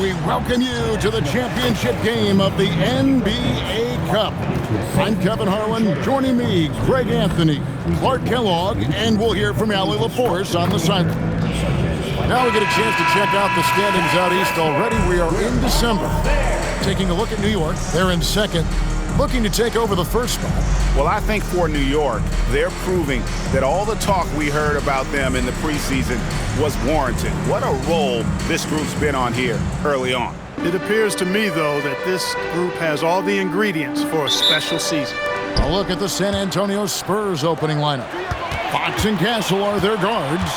we welcome you to the championship game of the NBA Cup. I'm Kevin Harlan. Joining me, Greg Anthony, Clark Kellogg, and we'll hear from Allie LaForce on the sideline. Now we get a chance to check out the standings out east already. We are in December. Taking a look at New York, they're in second, looking to take over the first spot. Well, I think for New York, they're proving that all the talk we heard about them in the preseason was warranted. What a role this group's been on here early on. It appears to me, though, that this group has all the ingredients for a special season. A look at the San Antonio Spurs opening lineup. Fox and Castle are their guards.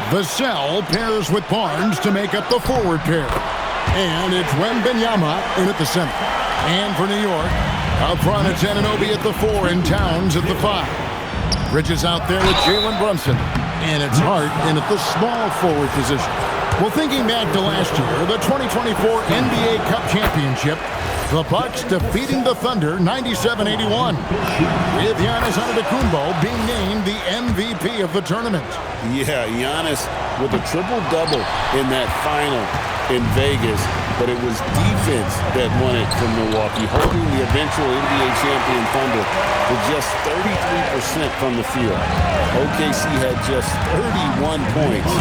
Vassell pairs with Barnes to make up the forward pair. And it's Wembanyama in at the center. And for New York, up front it's Anunoby at the 4 and Towns at the 5. Bridges out there with Jalen Brunson. And it's Hart in at the small forward position. Well, thinking back to last year, the 2024 NBA Cup Championship, the Bucks defeating the Thunder 97-81, with Giannis Antetokounmpo being named the MVP of the tournament. Yeah, Giannis with a triple-double in that final in Vegas, but it was defense that won it from Milwaukee, holding the eventual NBA champion Thunder to just 33% from the field. OKC had just 31 points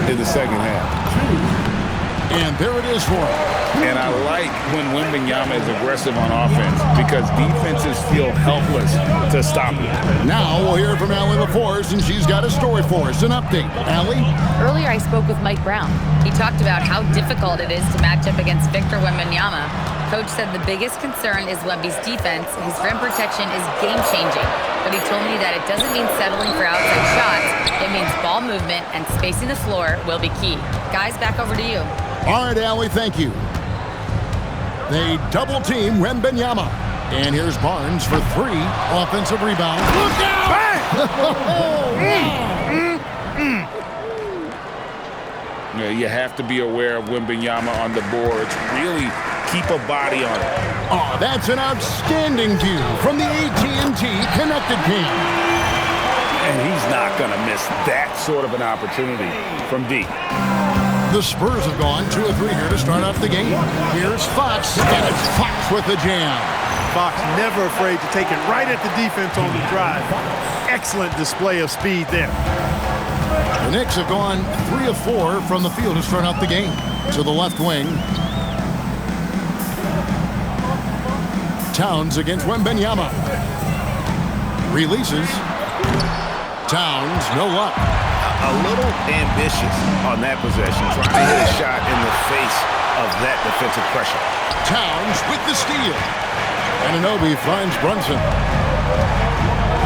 in the second half. And there it is for him. And I like when Wembanyama is aggressive on offense because defenses feel helpless to stop him. Now we'll hear from Allie LaForce, and she's got a story for us. An update. Allie? Earlier I spoke with Mike Brown. He talked about how difficult it is to match up against Victor Wembanyama. Coach said the biggest concern is Wemby's defense. His rim protection is game-changing. But he told me that it doesn't mean settling for outside shots. It means ball movement and spacing the floor will be key. Guys, back over to you. All right, Allie, thank you. They double-team Wembanyama. And here's Barnes for 3. Offensive rebound. Look out! Yeah, you have to be aware of Wembanyama on the boards. Really keep a body on it. Oh, that's an outstanding view from the AT&T Connected Team. And he's not going to miss that sort of an opportunity from deep. The Spurs have gone 2 of 3 here to start off the game. Here's Fox, and it's Fox with the jam. Fox never afraid to take it right at the defense on the drive. Excellent display of speed there. The Knicks have gone 3 of 4 from the field to start out the game. To the left wing. Towns against Wembanyama. Releases. Towns, no luck. A little ambitious on that possession, trying to hit a shot in the face of that defensive pressure. Towns with the steal. Anunoby finds Brunson.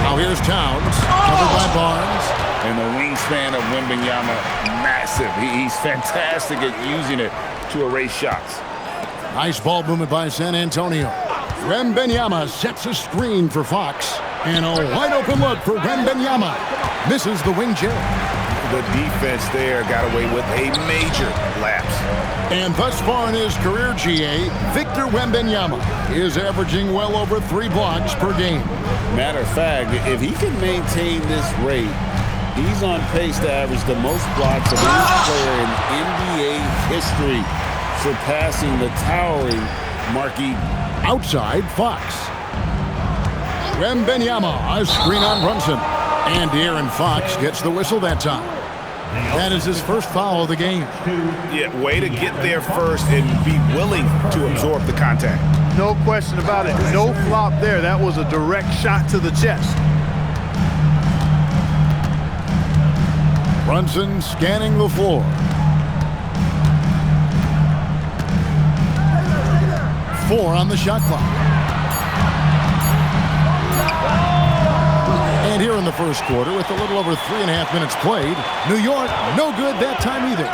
Now here's Towns, covered by Barnes. And the wingspan of Wembanyama, massive. He's fantastic at using it to erase shots. Nice ball movement by San Antonio. Wembanyama sets a screen for Fox. And a wide open look for Wembanyama. Misses the wing chair. The defense there got away with a major lapse. And thus far in his career, GA, Victor Wembanyama is averaging well over 3 blocks per game. Matter of fact, if he can maintain this rate, he's on pace to average the most blocks of any player in NBA history, surpassing the towering Marquis. Outside, Fox. Wembanyama, a screen on Brunson. And De'Aaron Fox gets the whistle that time. That is his first foul of the game. Yeah, way to get there first and be willing to absorb the contact. No question about it. No flop there. That was a direct shot to the chest. Brunson scanning the floor. Four on the shot clock. And here in the first quarter, with a little over 3.5 minutes played, New York, no good that time either.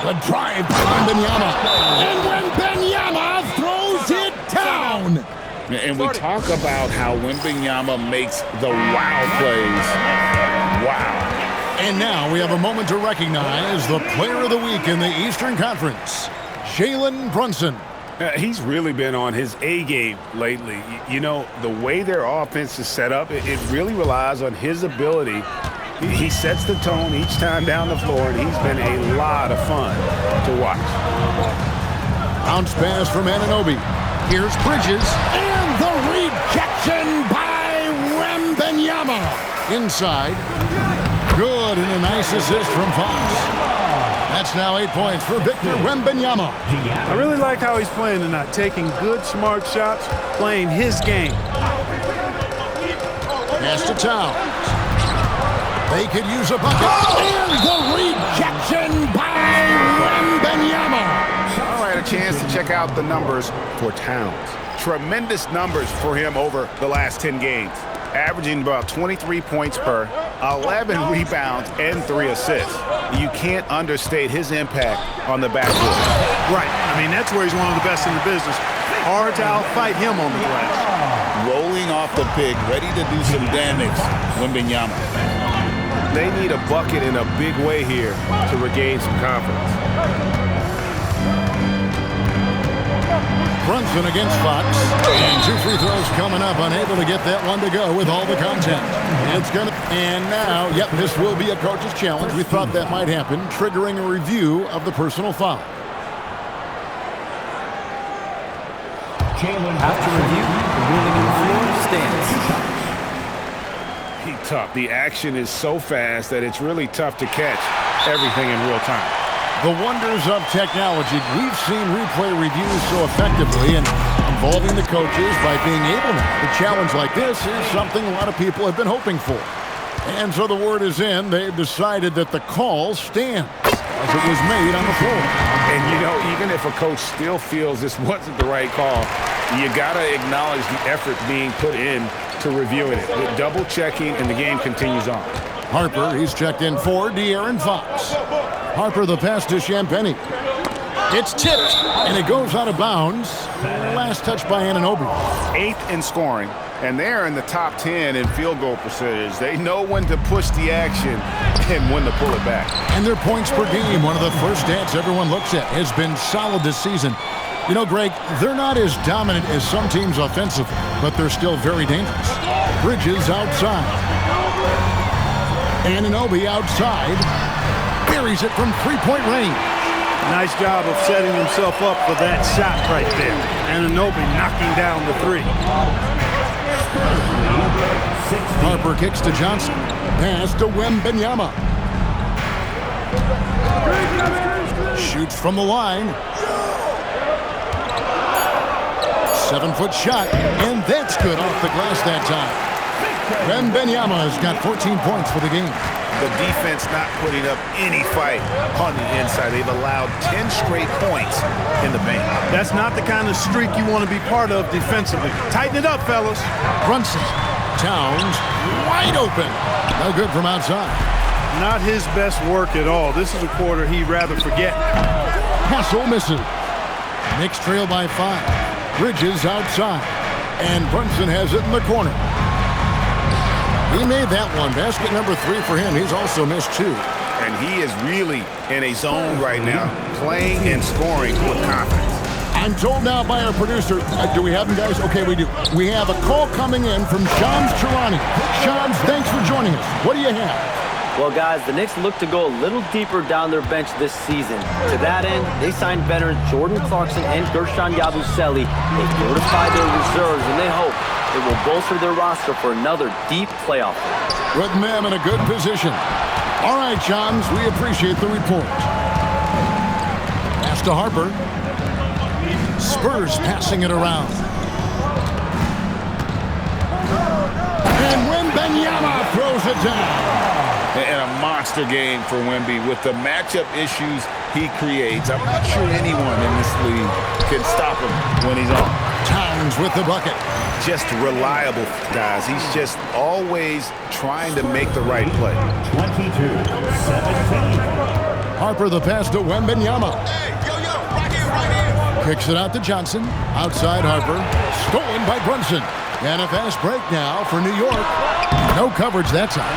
The drive by Wembanyama. And Wembanyama throws it down. And we talk about how Wembanyama makes the wow plays. Wow. And now we have a moment to recognize the player of the week in the Eastern Conference, Jalen Brunson. He's really been on his A game lately. You know, the way their offense is set up, it really relies on his ability He sets the tone each time down the floor, and he's been a lot of fun to watch. Bounce pass from Anunoby. Here's Bridges, and the rejection by Wembanyama. Inside. Good, and a nice assist from Fox. That's now 8 points for Victor Wembanyama. I really like how he's playing tonight, taking good, smart shots, playing his game. Pass to Towns. They could use a bucket. And the rejection by Wembanyama. All right, a chance to check out the numbers for Towns. Tremendous numbers for him over the last 10 games. Averaging about 23 points per, 11 rebounds, and 3 assists. You can't understate his impact on the backcourt. Right. I mean, that's where he's one of the best in the business. Hard to outfight him on the glass. Rolling off the pick, ready to do some damage, Wembanyama. They need a bucket in a big way here to regain some confidence. Brunson against Fox. And 2 free throws coming up. Unable to get that one to go with all the contact. And now, yep, this will be a coach's challenge. We thought that might happen, triggering a review of the personal foul. After review, the ruling on the floor stands. He's tough. The action is so fast that it's really tough to catch everything in real time. The wonders of technology. We've seen replay reviews so effectively and involving the coaches by being able to. A challenge like this is something a lot of people have been hoping for. And so the word is in. They've decided that the call stands as it was made on the floor. And, you know, even if a coach still feels this wasn't the right call, you got to acknowledge the effort being put in to reviewing it. The double checking, and the game continues on. Harper, he's checked in for De'Aaron Fox. Harper, the pass to Champagnie. It's tipped, and it goes out of bounds. Last touch by Anunoby. 8th in scoring, and they're in the top 10 in field goal percentage. They know when to push the action and when to pull it back. And their points per game, one of the first stats everyone looks at, has been solid this season. You know, Greg, they're not as dominant as some teams offensively, but they're still very dangerous. Bridges outside. Anunoby outside. Buries it from three-point range. Nice job of setting himself up for that shot right there. Anunoby knocking down the 3. Harper kicks to Johnson. Pass to Wembanyama. Shoots from the line. 7-foot shot, and that's good off the glass that time. Wembanyama has got 14 points for the game. The defense not putting up any fight on the inside. They've allowed 10 straight points in the paint. That's not the kind of streak you want to be part of defensively. Tighten it up, fellas. Brunson. Towns wide open. No good from outside. Not his best work at all. This is a quarter he'd rather forget. Hassel misses. Knicks trail by 5. Bridges outside. And Brunson has it in the corner. He made that one. Basket number 3 for him. He's also missed 2. And he is really in a zone right now, playing and scoring with confidence. I'm told now by our producer, do we have him, guys? Okay, we do. We have a call coming in from Shams Charania. Shams, thanks for joining us. What do you have? Well, guys, the Knicks look to go a little deeper down their bench this season. To that end, they signed veterans Jordan Clarkson and Gershon Yabusele. They fortified their reserves, and they hope it will bolster their roster for another deep playoff. Putting them in a good position. All right, Shams, we appreciate the report. Pass to Harper. Spurs passing it around. And Wembanyama throws it down. And a monster game for Wemby with the matchup issues he creates. I'm not sure anyone in this league can stop him when he's on. Towns with the bucket. Just reliable, guys. He's just always trying to make the right play. 22-17. Harper the pass to Wembanyama. Kicks it out to Johnson. Outside Harper. Stolen by Brunson. And a fast break now for New York. No coverage that time.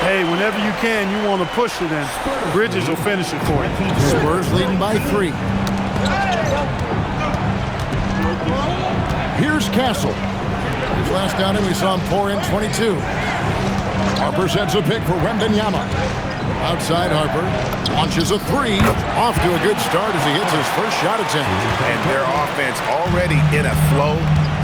Hey, whenever you can, you want to push it in. Bridges will finish it for you. Spurs leading by 3. Here's Castle. His last outing, we saw him pour in 22. Harper sets a pick for Wembanyama. Outside Harper launches a three. Off to a good start as he hits his first shot attempt. And their offense already in a flow.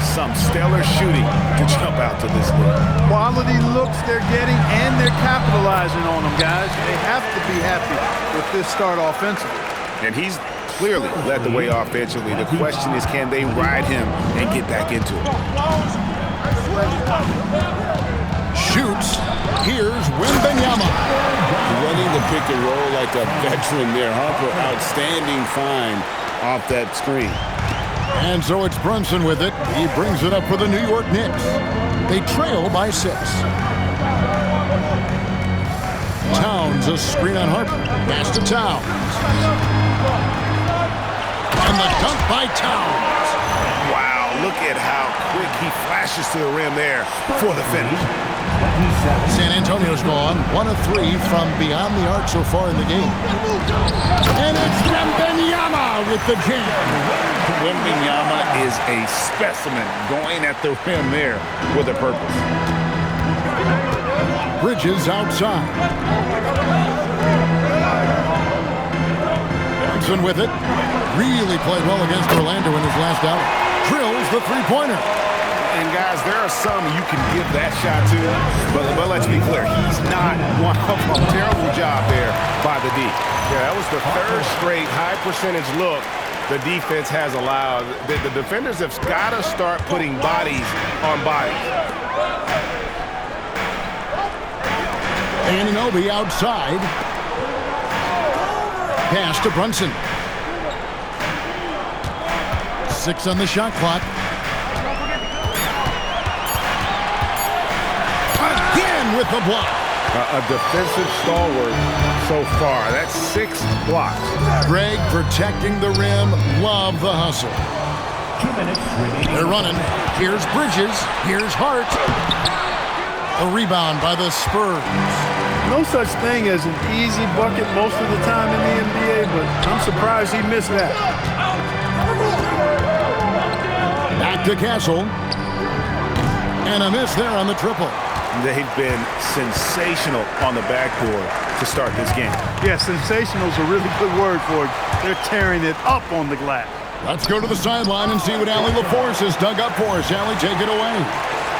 Some stellar shooting to jump out to this league. Quality looks they're getting, and they're capitalizing on them, guys. They have to be happy with this start offensively. And he's clearly led the way offensively. The question is, can they ride him and get back into it? Shoots. Here's Wembanyama. Running the pick and roll like a veteran there. Harper, outstanding find off that screen. And so it's Brunson with it. He brings it up for the New York Knicks. They trail by 6. Towns, a screen on Harper. Pass to Towns. And the dunk by Towns. Wow, look at how quick he flashes to the rim there for the finish. San Antonio's gone 1 of 3 from beyond the arc so far in the game. And it's Wembanyama with the jam. Wembanyama is a specimen going at the rim there with a purpose. Bridges outside. Brunson with it. Really played well against Orlando in his last outing. Drills the three-pointer. And guys, there are some you can give that shot to, but let's be clear, he's not one of them. Terrible job there by the D. Yeah, that was the third straight high percentage look the defense has allowed. The defenders have got to start putting bodies on bodies. Anunoby outside. Pass to Brunson. 6 on the shot clock. With the block. A defensive stalwart so far. That's 6 blocks. Greg protecting the rim. Love the hustle. 2 minutes remaining. They're running. Here's Bridges. Here's Hart. A rebound by the Spurs. No such thing as an easy bucket most of the time in the NBA, but I'm surprised he missed that. Back to Castle. And a miss there on the triple. They've been sensational on the backboard to start this game. Yeah, sensational is a really good word for it. They're tearing it up on the glass. Let's go to the sideline and see what Allie LaForce has dug up for us. Allie, take it away.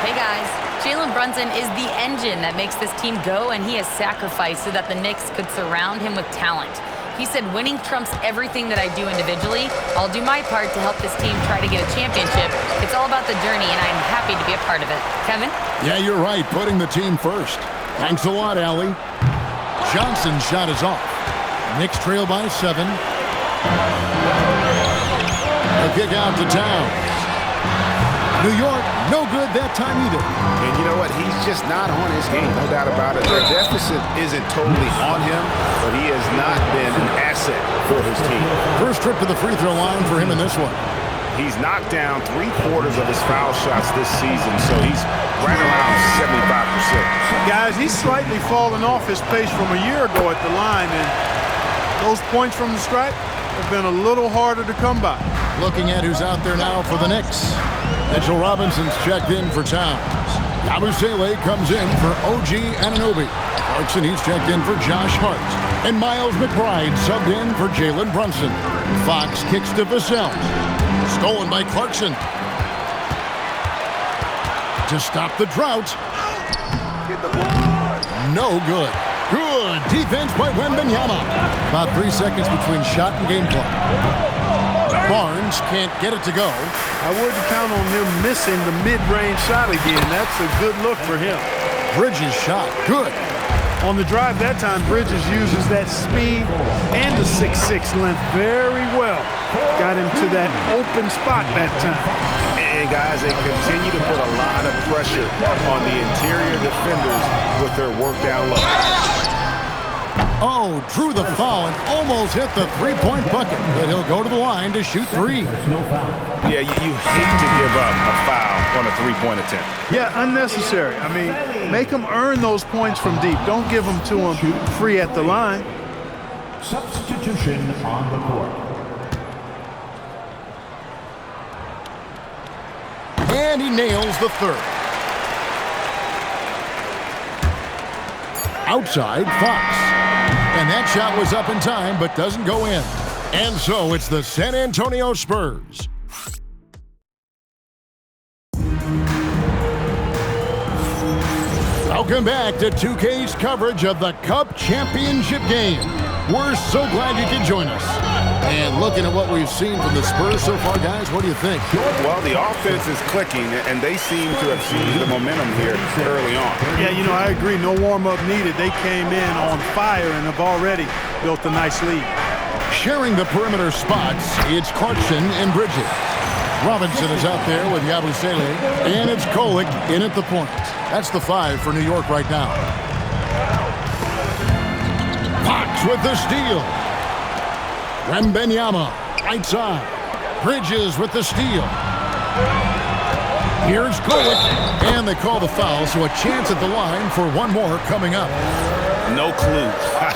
Hey guys, Jalen Brunson is the engine that makes this team go, and he has sacrificed so that the Knicks could surround him with talent. He said, winning trumps everything that I do individually. I'll do my part to help this team try to get a championship. It's all about the journey, and I'm happy to be a part of it. Kevin? Yeah, you're right. Putting the team first. Thanks a lot, Allie. Johnson's shot is off. Knicks trail by 7. A kick out to Towns. New York, no good that time either. And you know what? He's just not on his game, no doubt about it. The deficit isn't totally on him, but he has not been an asset for his team. First trip to the free throw line for him in this one. He's knocked down 3/4 of his foul shots this season, so he's right around 75%. Guys, he's slightly fallen off his pace from a year ago at the line, and those points from the stripe have been a little harder to come by. Looking at who's out there now for the Knicks. Mitchell Robinson's checked in for Towns. Yabusele comes in for OG Anunoby. Clarkson, he's checked in for Josh Hart. And Miles McBride subbed in for Jalen Brunson. Fox kicks to Vassell. Stolen by Clarkson. To stop the drought. No good. Good defense by Wembanyama. About 3 seconds between shot and game clock. Barnes can't get it to go. I wouldn't count on him missing the mid-range shot again. That's a good look for him. Bridges shot. Good. On the drive that time, Bridges uses that speed and the 6'6" length very well. Got him to that open spot that time. And guys, they continue to put a lot of pressure on the interior defenders with their work down low. Oh, drew the foul and almost hit the three-point bucket, but he'll go to the line to shoot 3. Yeah, you hate to give up a foul on a three-point attempt. Yeah, unnecessary. I mean, make them earn those points from deep. Don't give them to them free at the line. Substitution on the court. And he nails the third. Outside, Fox. And that shot was up in time, but doesn't go in. And so it's the San Antonio Spurs. Welcome back to 2K's coverage of the Cup Championship game. We're so glad you could join us. And looking at what we've seen from the Spurs so far, guys, what do you think? Well, the offense is clicking, and they seem to have seized the momentum here early on. Yeah, you know, I agree. No warm-up needed. They came in on fire and have already built a nice lead. Sharing the perimeter spots, it's Clarkson and Bridges. Robinson is out there with Yabusele, and it's Kolek in at the point. That's the 5 for New York right now. Fox with the steal. Wembanyama, right side. Bridges with the steal. Here's Kolek, and they call the foul, so a chance at the line for one more coming up. No clue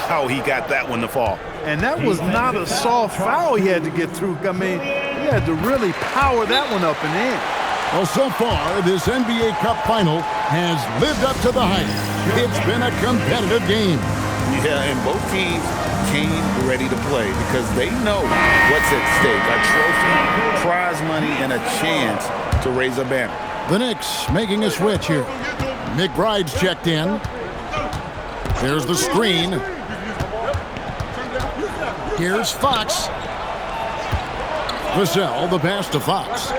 how he got that one to fall. And that was not a soft foul he had to get through. I mean, he had to really power that one up and in. Well, so far, this NBA Cup final has lived up to the hype. It's been a competitive game. Yeah, and both teams came ready to play because they know what's at stake. A trophy, prize money, and a chance to raise a banner. The Knicks making a switch here. McBride's checked in. There's the screen. Here's Fox. Vassell, the pass to Fox.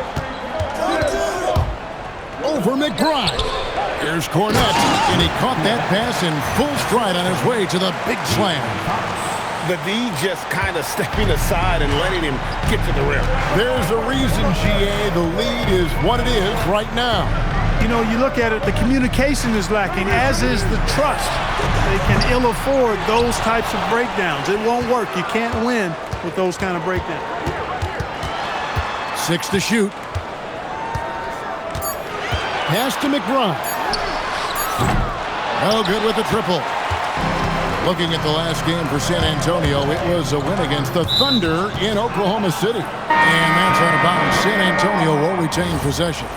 Over McBride. Here's Cornette, and he caught that pass in full stride on his way to the big slam. The D just kind of stepping aside and letting him get to the rim. There's a reason, GA, the lead is what it is right now. You know, you look at it, the communication is lacking, as is the trust. They can ill afford those types of breakdowns. It won't work. You can't win with those kind of breakdowns. 6 to shoot. Pass to McBride. No good with the triple. Looking at the last game for San Antonio, it was a win against the Thunder in Oklahoma City. And that's out of bounds. San Antonio will retain possession.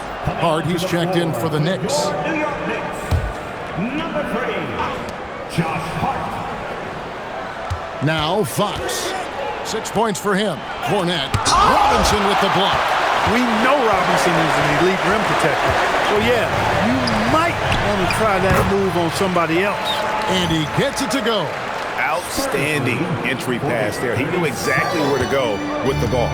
Hart, he's checked in for the Knicks. New York Knicks, number 3, Josh Hart. Now Fox. 6 points for him. Cornette. Robinson with the block. We know Robinson is an elite rim protector. So, yeah, you might want to try that move on somebody else. And he gets it to go. Outstanding entry pass there. He knew exactly where to go with the ball.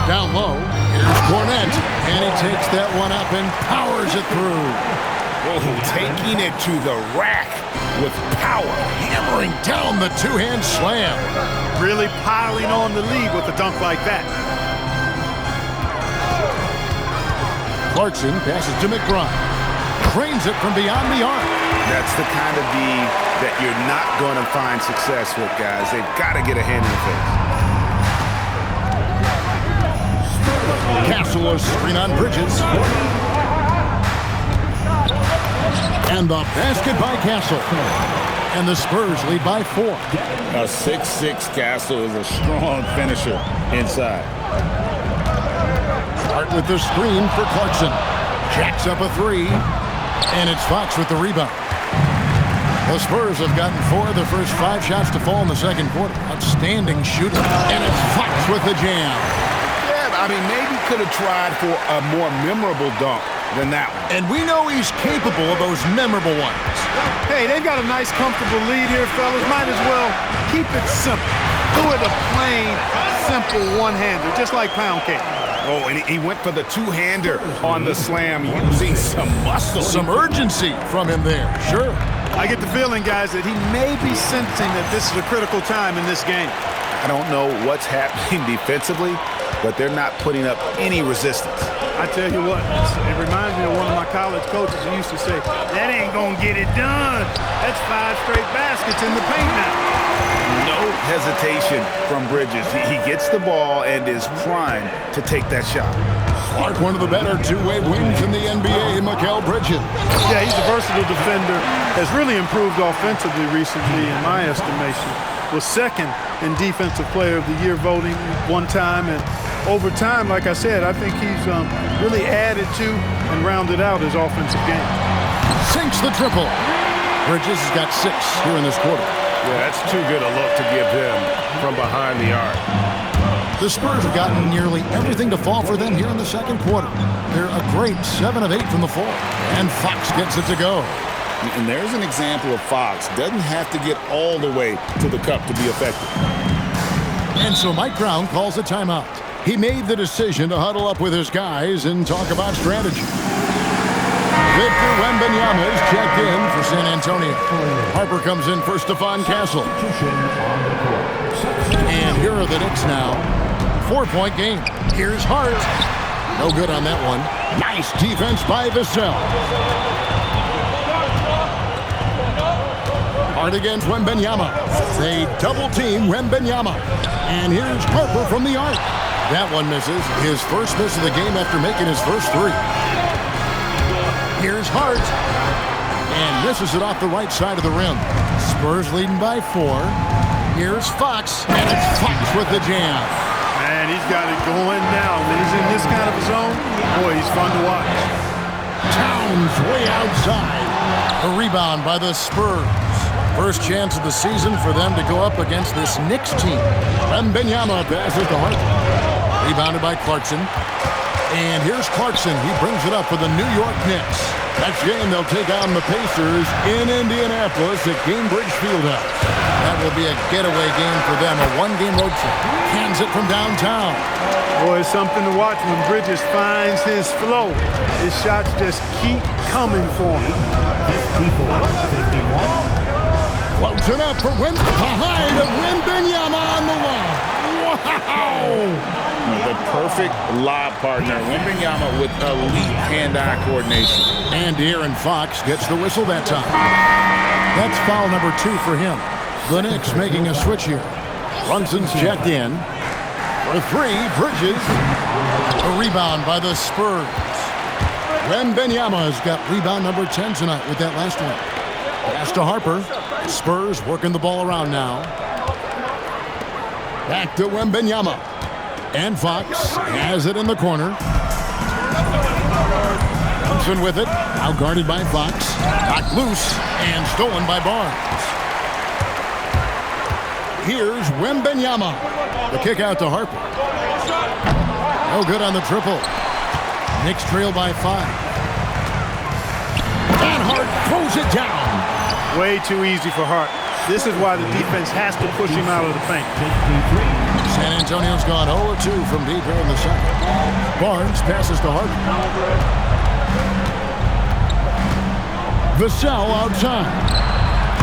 Down low, here's Cornette, and he takes that one up and powers it through. Oh, taking it to the rack with power. Hammering down the two-hand slam. Really piling on the lead with a dunk like that. Clarkson passes to McBride. Trains it from beyond the arc. That's the kind of D that you're not going to find success with, guys. They've got to get a hand in the face. Castle, a screen on Bridges. And the basket by Castle. And the Spurs lead by 4. A 6'6" Castle is a strong finisher inside. Hart with the screen for Clarkson. Jacks up a 3. And it's Fox with the rebound. The Spurs have gotten 4 of the first 5 shots to fall in the second quarter. Outstanding shooting. And it's Fox with the jam. I mean, maybe could have tried for a more memorable dunk than that one. And we know he's capable of those memorable ones. Hey, they've got a nice, comfortable lead here, fellas. Might as well keep it simple. Do it a plain, simple one-hander, just like pound cake. Oh, and he went for the two-hander on the slam, using some muscle. Some urgency from him there, sure. I get the feeling, guys, that he may be sensing that this is a critical time in this game. I don't know what's happening defensively, but they're not putting up any resistance. I tell you what, it reminds me of one of my college coaches who used to say, that ain't gonna get it done. That's 5 straight baskets in the paint now. No hesitation from Bridges. He gets the ball and is primed to take that shot. Clark, one of the better two-way wings in the NBA, Mikal Bridges. Yeah, he's a versatile defender. Has really improved offensively recently, in my estimation. Was second in Defensive Player of the Year voting one time. And over time, like I said, I think he's really added to and rounded out his offensive game. sinks the triple. Bridges has got 6 here in this quarter. Yeah, that's too good a look to give him from behind the arc. The Spurs have gotten nearly everything to fall for them here in the second quarter. They're a great 7 of 8 from the floor. And Fox gets it to go. And there's an example of Fox. Doesn't have to get all the way to the cup to be effective. And so Mike Brown calls a timeout. He made the decision to huddle up with his guys and talk about strategy. Victor Wembanyama is checked in for San Antonio. Harper comes in for Stephon Castle. And here are the Knicks now. 4-point game. Here's Hart. No good on that one. Nice defense by Vassell. Hart against Wembanyama. They double-team Wembanyama. And here's Harper from the arc. That one misses. His first miss of the game after making his first 3. Here's Hart. And misses it off the right side of the rim. Spurs leading by 4. Here's Fox. And it's Fox with the jam. Man, he's got it going now. When he's in this kind of a zone, boy, he's fun to watch. Towns way outside. A rebound by the Spurs. First chance of the season for them to go up against this Knicks team. Wembanyama passes to Hart. Rebounded by Clarkson. And here's Clarkson. He brings it up for the New York Knicks. Next game, they'll take on the Pacers in Indianapolis at Gainbridge Fieldhouse. That will be a getaway game for them, a 1-game road trip. Hands it from downtown. Boy, it's something to watch when Bridges finds his flow. His shots just keep coming for him. 51. Closing up for behind of Wembanyama on the wall. Wow! The perfect lob partner. Wembanyama with elite hand-eye coordination. And De'Aaron Fox gets the whistle that time. That's foul number 2 for him. The Knicks making a switch here. Brunson's checked in. For 3, Bridges. A rebound by the Spurs. Wembanyama has got rebound number 10 tonight with that last one. Pass to Harper. Spurs working the ball around now. Back to Wembanyama. And Fox has it in the corner. Thompson with it. Now guarded by Fox. Knocked loose and stolen by Barnes. Here's Wembanyama. The kick out to Harper. No good on the triple. Knicks trail by 5. And Hart throws it down. Way too easy for Hart. This is why the defense has to push him out of the paint. San Antonio's gone 0-2 from deep here in the second. Barnes passes to Hart. Vassell outside.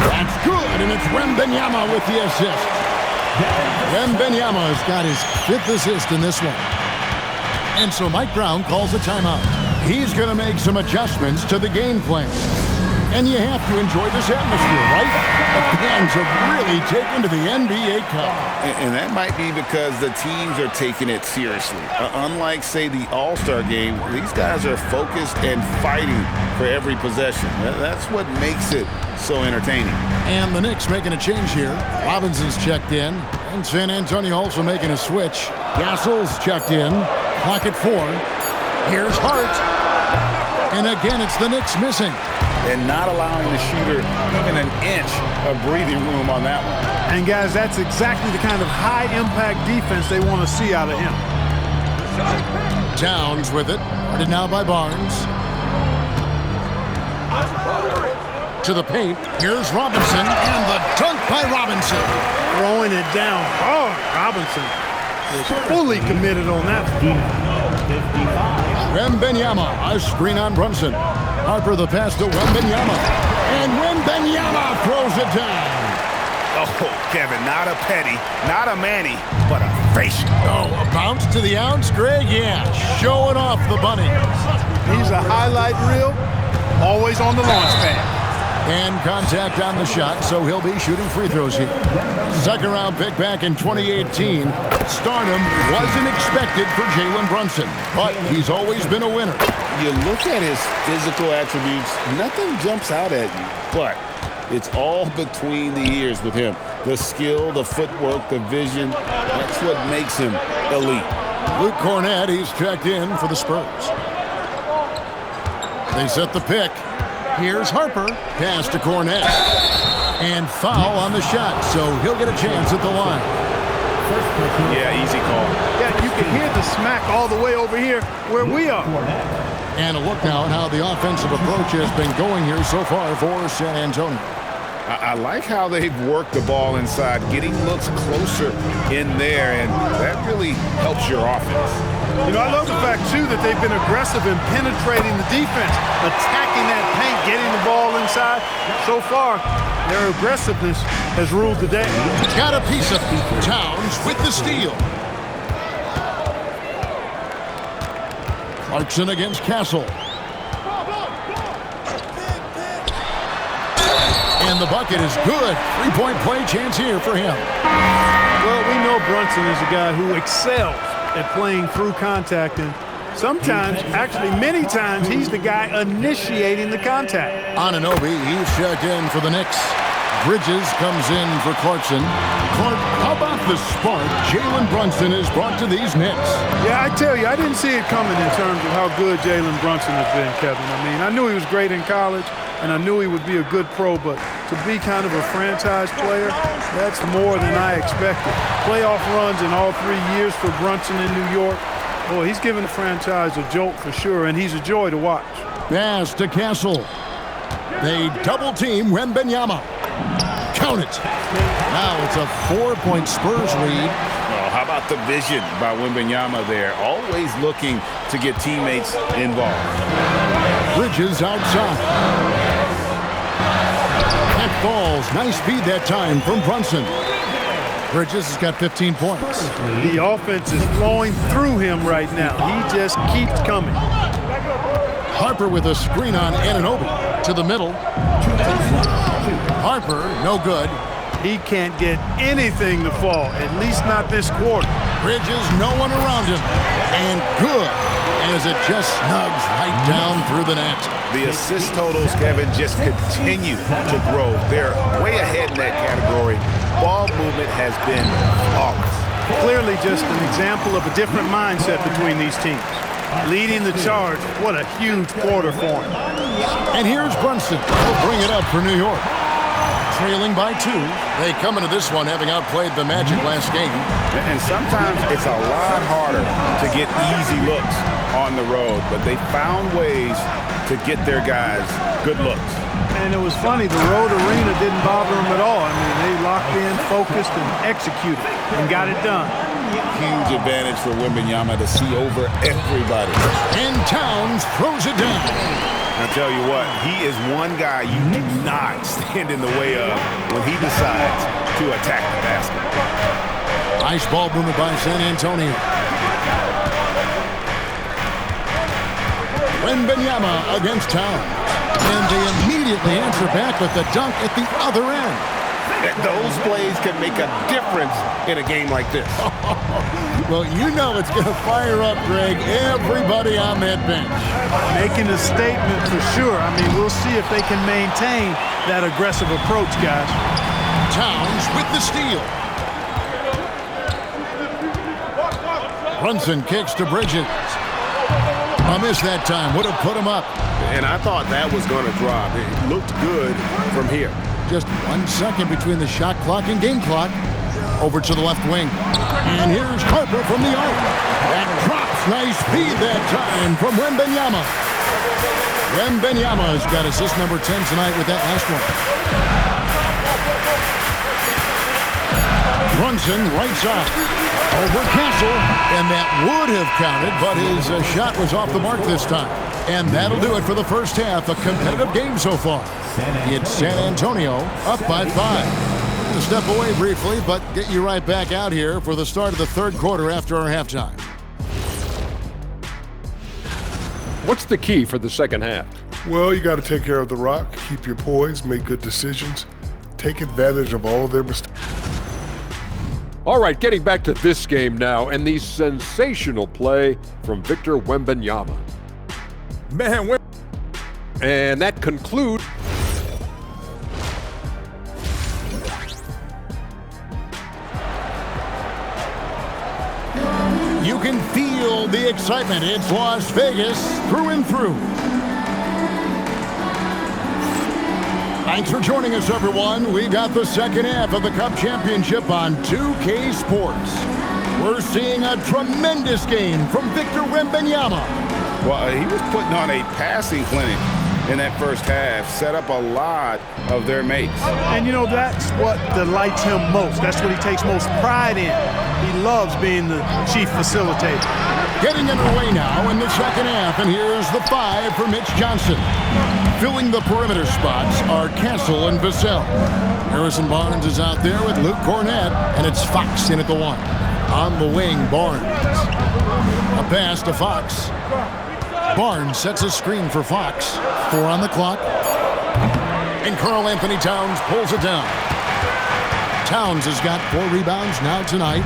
That's good, and it's Wembanyama with the assist. Wembanyama has got his 5th assist in this one. And so Mike Brown calls a timeout. He's going to make some adjustments to the game plan. And you have to enjoy this atmosphere, right? The fans have really taken to the NBA Cup. And that might be because the teams are taking it seriously. Unlike, say, the All-Star game, these guys are focused and fighting for every possession. That's what makes it so entertaining. And the Knicks making a change here. Robinson's checked in. And San Antonio also making a switch. Gasol's checked in. Clock at 4. Here's Hart. And again, it's the Knicks missing. And not allowing the shooter even an inch of breathing room on that one. And guys, that's exactly the kind of high-impact defense they want to see out of him. Towns with it. Guarded now by Barnes. To the paint. Here's Robinson. And the dunk by Robinson. Throwing it down hard. Robinson is fully committed on that. 55. Wembanyama, a screen on Brunson. Harper the pass to Wembanyama. And Wembanyama throws it down. Oh, Kevin, not a Petty, not a Manny, but a facial. Oh, a bounce to the ounce, Greg? Yeah, showing off the bunny. He's a highlight reel, always on the launch pad. And contact on the shot, so he'll be shooting free throws here. Second round pick back in 2018. Stardom wasn't expected for Jalen Brunson, but he's always been a winner. You look at his physical attributes, nothing jumps out at you, but it's all between the ears with him. The skill, the footwork, the vision, that's what makes him elite. Luke Cornett, he's checked in for the Spurs. They set the pick. Here's Harper. Pass to Cornett. And foul on the shot, so he'll get a chance at the line. Yeah, easy call. Yeah, you can hear the smack all the way over here where we are. And a look now at how the offensive approach has been going here so far for San Antonio. I like how they've worked the ball inside, getting looks closer in there, and that really helps your offense. You know, I love the fact, too, that they've been aggressive in penetrating the defense, attacking that paint, getting the ball inside. So far, their aggressiveness has ruled the day. Got a piece of Towns with the steal. Clarkson against Castle. And the bucket is good. Three-point play chance here for him. Well, we know Brunson is a guy who excels at playing through contact, and sometimes, actually many times, he's the guy initiating the contact. Anunoby, he's checked in for the Knicks. Bridges comes in for Clarkson. Clark, how about the spark Jalen Brunson has brought to these Knicks? Yeah, I tell you, I didn't see it coming in terms of how good Jalen Brunson has been, Kevin. I mean, I knew he was great in college, and I knew he would be a good pro, but to be kind of a franchise player, that's more than I expected. Playoff runs in all 3 years for Brunson in New York. Boy, he's given the franchise a jolt for sure, and he's a joy to watch. Pass to Castle. They double-team Wembanyama. Count it. Now it's a 4-point Spurs lead. Oh, how about the vision by Wembanyama there? Always looking to get teammates involved. Bridges outside. That falls. Nice feed that time from Brunson. Bridges has got 15 points. The offense is flowing through him right now. He just keeps coming. Harper with a screen on Anunoby to the middle. Harper, no good. He can't get anything to fall, at least not this quarter. Bridges, no one around him. And good, as it just snugs right down through the net. The assist totals, Kevin, just continue to grow. They're way ahead in that category. Ball movement has been flawless. Clearly just an example of a different mindset between these teams. Leading the charge, what a huge quarter for him. And here's Brunson. He'll bring it up for New York. Trailing by 2. They come into this one having outplayed the Magic last game. And sometimes it's a lot harder to get easy looks on the road, but they found ways to get their guys good looks. And it was funny, the road arena didn't bother them at all. I mean, they locked in, focused, and executed, and got it done. Huge advantage for Wembanyama to see over everybody. And Towns throws it down. I tell you what, he is one guy you do not stand in the way of when he decides to attack the basket. Nice ball movement by San Antonio. Wembanyama against Towns. And they immediately answer back with the dunk at the other end. Those plays can make a difference in a game like this. Well, you know it's going to fire up, Greg, everybody on that bench. Making a statement for sure. I mean, we'll see if they can maintain that aggressive approach, guys. Towns with the steal. Brunson kicks to Bridges. A miss that time. Would have put him up. And I thought that was going to drop. It looked good from here. Just 1 second between the shot clock and game clock. Over to the left wing. And here's Harper from the arc. That drops. Nice feed that time from Wembanyama. Wembanyama's got assist number 10 tonight with that last one. Brunson right side. Over Castle. And that would have counted, but his shot was off the mark this time. And that'll do it for the first half. A competitive game so far. It's San Antonio up by 5. To step away briefly, but get you right back out here for the start of the third quarter after our halftime. What's the key for the second half? Well, you got to take care of the rock, keep your poise, make good decisions, take advantage of all of their mistakes. All right, getting back to this game now and the sensational play from Victor Wembanyama. Man, and that concludes. You can feel the excitement. It's Las Vegas through and through. Thanks for joining us, everyone. We got the second half of the Cup Championship on 2K Sports. We're seeing a tremendous game from Victor Wembanyama. Well, he was putting on a passing clinic in that first half, set up a lot of their mates. And, you know, that's what delights him most. That's what he takes most pride in. He loves being the chief facilitator. Getting underway now in the second half, and here's the 5 for Mitch Johnson. Filling the perimeter spots are Castle and Vassell. Harrison Barnes is out there with Luke Cornett, and it's Fox in at the 1. On the wing, Barnes. A pass to Fox. Barnes sets a screen for Fox. 4 on the clock. And Karl Anthony Towns pulls it down. Towns has got 4 rebounds now tonight.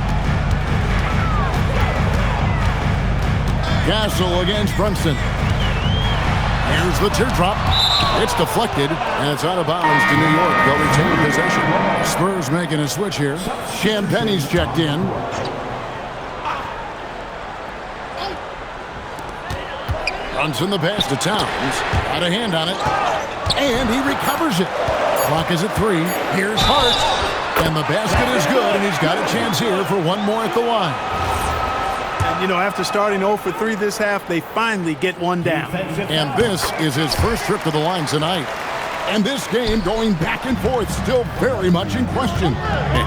Castle against Brunson. Here's the teardrop. It's deflected, and it's out of bounds to New York. They'll retain possession. Spurs making a switch here. Champagne's checked in. Brunson the pass to Towns. Got a hand on it. And he recovers it. Clock is at 3. Here's Hart. And the basket is good, and he's got a chance here for one more at the line. And, you know, after starting 0 for 3 this half, they finally get one down. And this is his first trip to the line tonight. And this game going back and forth, still very much in question.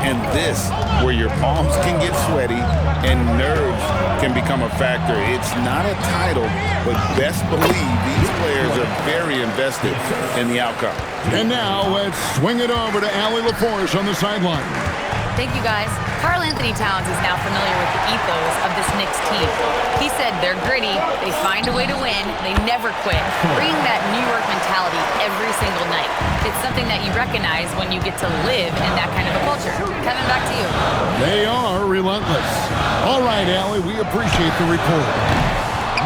And this, where your palms can get sweaty and nerves can become a factor. It's not a title, but best believe these players are very invested in the outcome. And now let's swing it over to Allie LaForce on the sideline. Thank you, guys. Karl Anthony Towns is now familiar with the ethos of this Knicks team. He said they're gritty, they find a way to win, they never quit, bringing that New York mentality every single night. It's something that you recognize when you get to live in that kind of a culture. Kevin, back to you. They are relentless. All right, Allie, we appreciate the report.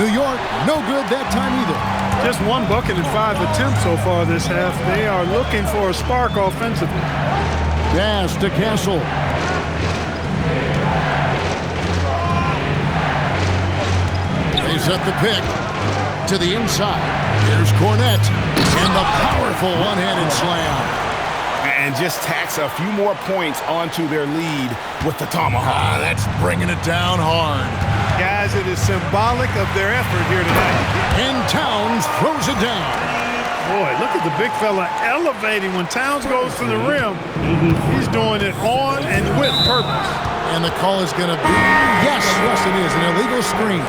New York, no good that time either. Just 1 bucket and 5 attempts so far this half. They are looking for a spark offensively. Pass to Castle. They set the pick to the inside. Here's Cornett. And the powerful one-handed slam. And just tacks a few more points onto their lead with the tomahawk. That's bringing it down hard. Guys, it is symbolic of their effort here tonight. And Towns throws it down. Boy, look at the big fella elevating when Towns goes to the rim. He's doing it on and with purpose. And the call is going to be, yes, it is, an illegal screen.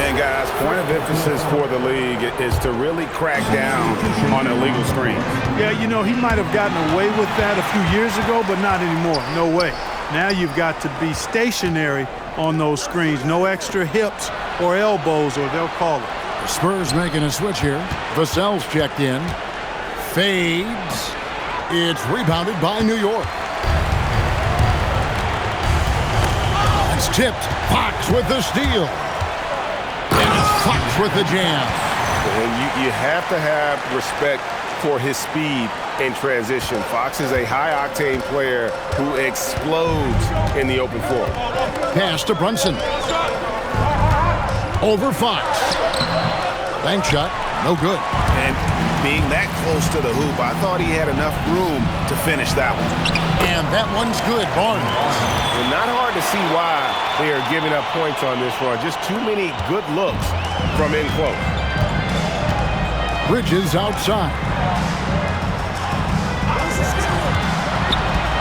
And guys, point of emphasis for the league is to really crack down on illegal screens. Yeah, you know, he might have gotten away with that a few years ago, but not anymore. No way. Now you've got to be stationary on those screens. No extra hips or elbows, or they'll call it. The Spurs making a switch here. Vassell's checked in. Fades. It's rebounded by New York. It's tipped. Fox with the steal. And it's Fox with the jam. You have to have respect for his speed in transition. Fox is a high-octane player who explodes in the open floor. Pass to Brunson. Over Fox. Bank shot, no good. And being that close to the hoop, I thought he had enough room to finish that one. And that one's good, Barnes. Well, not hard to see why they are giving up points on this run. Just too many good looks from in close. Bridges outside.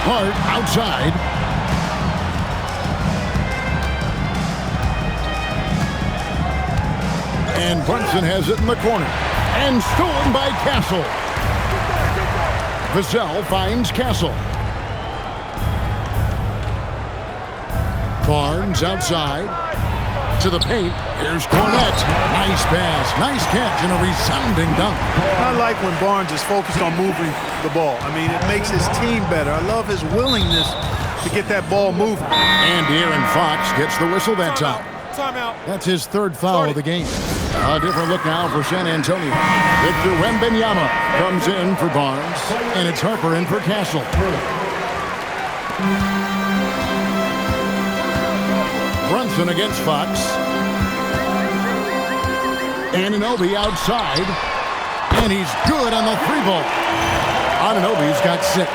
Hart outside. And Brunson has it in the corner. And stolen by Castle. Vassell finds Castle. Barnes outside. To the paint. Here's Cornett. Nice pass. Nice catch and a resounding dunk. I like when Barnes is focused on moving the ball. I mean, it makes his team better. I love his willingness to get that ball moving. And Aaron Fox gets the whistle that time. Timeout. That's his 3rd foul of the game. A different look now for San Antonio. Victor Wembanyama comes in for Barnes, and it's Harper in for Castle. Brunson against Fox. Anunoby outside, and he's good on the 3 ball. Anunoby's got 6.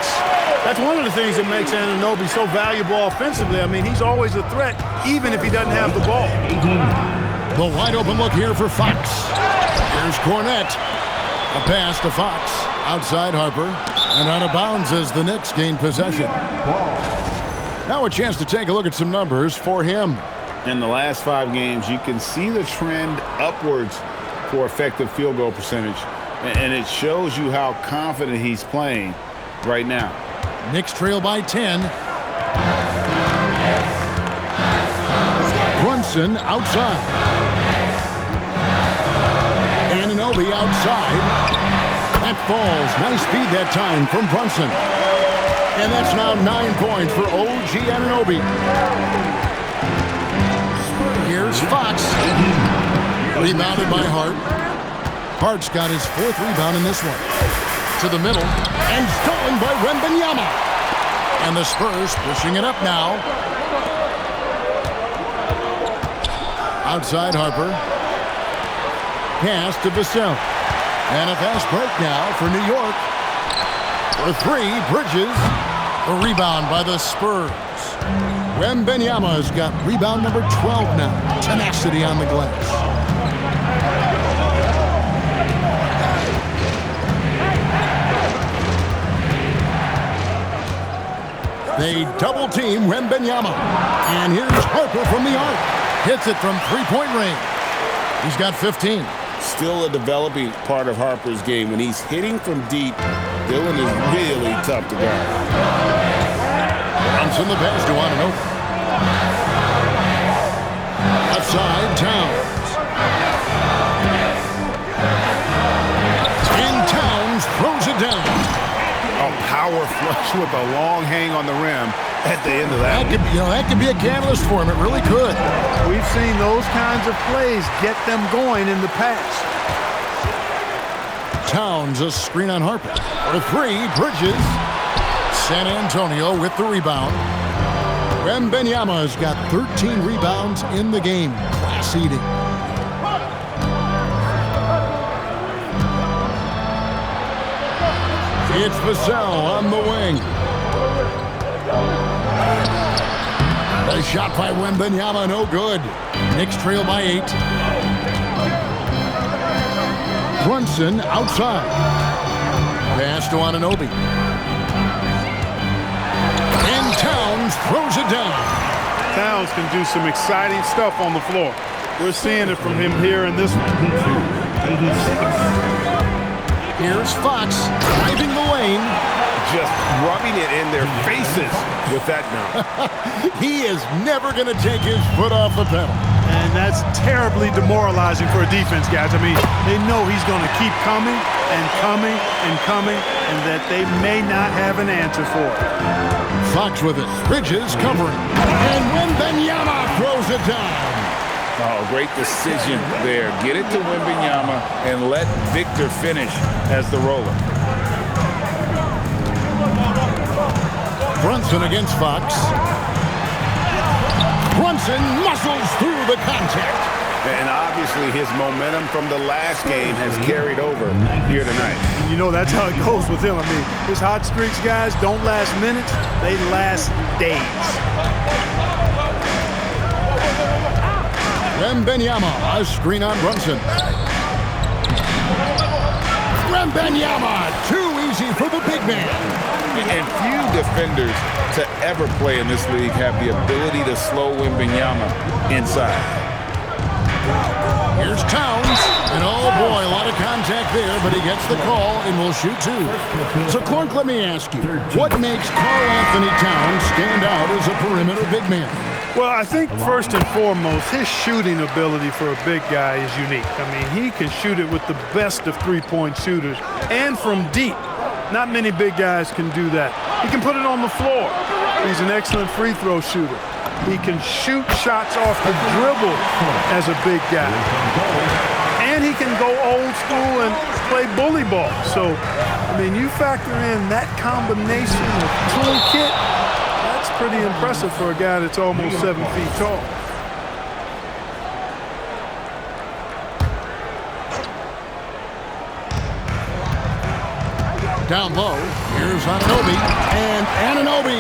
That's one of the things that makes Anunoby so valuable offensively. I mean, he's always a threat, even if he doesn't have the ball. The wide open look here for Fox. Here's Cornette. A pass to Fox. Outside Harper. And out of bounds as the Knicks gain possession. Now a chance to take a look at some numbers for him. In the last 5 games, you can see the trend upwards for effective field goal percentage. And it shows you how confident he's playing right now. Knicks trail by 10. Brunson outside. Anunoby outside. That falls. Nice feed that time from Brunson. And that's now 9 points for OG Anunoby. Here's Fox. Rebounded by Hart. Hart's got his 4th rebound in this one. To the middle. And stolen by Wembanyama. And the Spurs pushing it up now. Outside Harper. Pass to Vassell. And a fast break now for New York. For 3, Bridges. A rebound by the Spurs. Wembanyama's got rebound number 12 now. Tenacity on the glass. They double team Wembanyama. And here's Harper from the arc. Hits it from 3-point range. He's got 15. Still a developing part of Harper's game. When he's hitting from deep, Dillon is really tough to guard. Brunson the pass to Anunoby. Outside Towns. And Towns throws it down. A power flush with a long hang on the rim at the end of that. That could be a catalyst for him. It really could. We've seen those kinds of plays get them going in the past. Towns a screen on Harper. For 3, Bridges. San Antonio with the rebound. Wembanyama's got 13 rebounds in the game. Class eating. It's Vassell on the wing. The shot by Wembanyama, no good. Knicks trail by 8. Brunson outside. Pass to Anunoby. And Towns throws it down. Towns can do some exciting stuff on the floor. We're seeing it from him here in this one. Here's Fox driving the lane. Just rubbing it in their faces with that now. He is never going to take his foot off the pedal. And that's terribly demoralizing for a defense, guys. I mean, they know he's going to keep coming and coming and coming, and that they may not have an answer for it. Fox with it. Bridges covering. And Wembanyama throws it down. Oh, great decision there. Get it to Wembanyama and let Victor finish as the roller. Brunson against Fox. Brunson muscles through the contact. And obviously his momentum from the last game has carried over here tonight. You know, that's how it goes with him. I mean, his hot streaks, guys, don't last minutes. They last days. Wembanyama, a screen on Brunson. Wembanyama, too easy for the big man. And few defenders to ever play in this league have the ability to slow Wembanyama inside. Here's Towns, and oh boy, a lot of contact there, but he gets the call and will shoot 2. So Clark, let me ask you, what makes Karl Anthony Towns stand out as a perimeter big man? Well, I think first and foremost, his shooting ability for a big guy is unique. I mean, he can shoot it with the best of three-point shooters and from deep. Not many big guys can do that. He can put it on the floor. He's an excellent free throw shooter. He can shoot shots off the dribble as a big guy. And he can go old school and play bully ball. So, I mean, you factor in that combination of toolkit, that's pretty impressive for a guy that's almost 7 feet tall. down low. Here's Anunoby, and Anunoby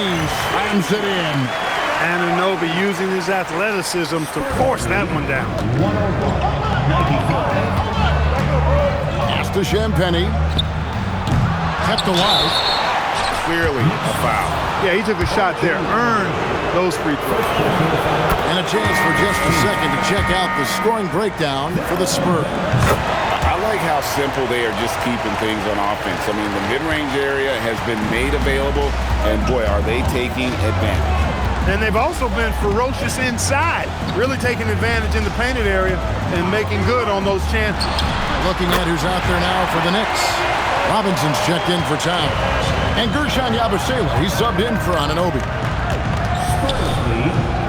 slams it in. Anunoby using his athleticism to force that one down. Pass to Champagnie. Kept alive. Clearly a foul. Yeah, he took a shot there. Earned those free throws. And a chance for just a second to check out the scoring breakdown for the Spurs. I like how simple they are just keeping things on offense. I mean, the mid-range area has been made available, and boy, are they taking advantage. And they've also been ferocious inside, really taking advantage in the painted area and making good on those chances. Looking at who's out there now for the Knicks. Robinson's checked in for Towns. And Guerschon Yabusele, he's subbed in for Anunoby.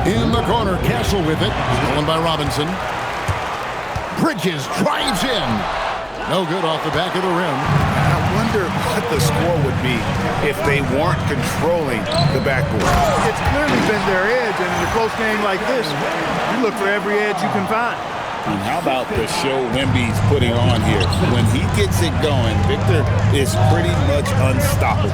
In the corner, Castle with it. Stolen by Robinson. Bridges drives in. No good off the back of the rim. I wonder what the score would be if they weren't controlling the backboard. It's clearly been their edge, and in a close game like this, you look for every edge you can find. And how about the show Wemby's putting on here? When he gets it going, Victor is pretty much unstoppable.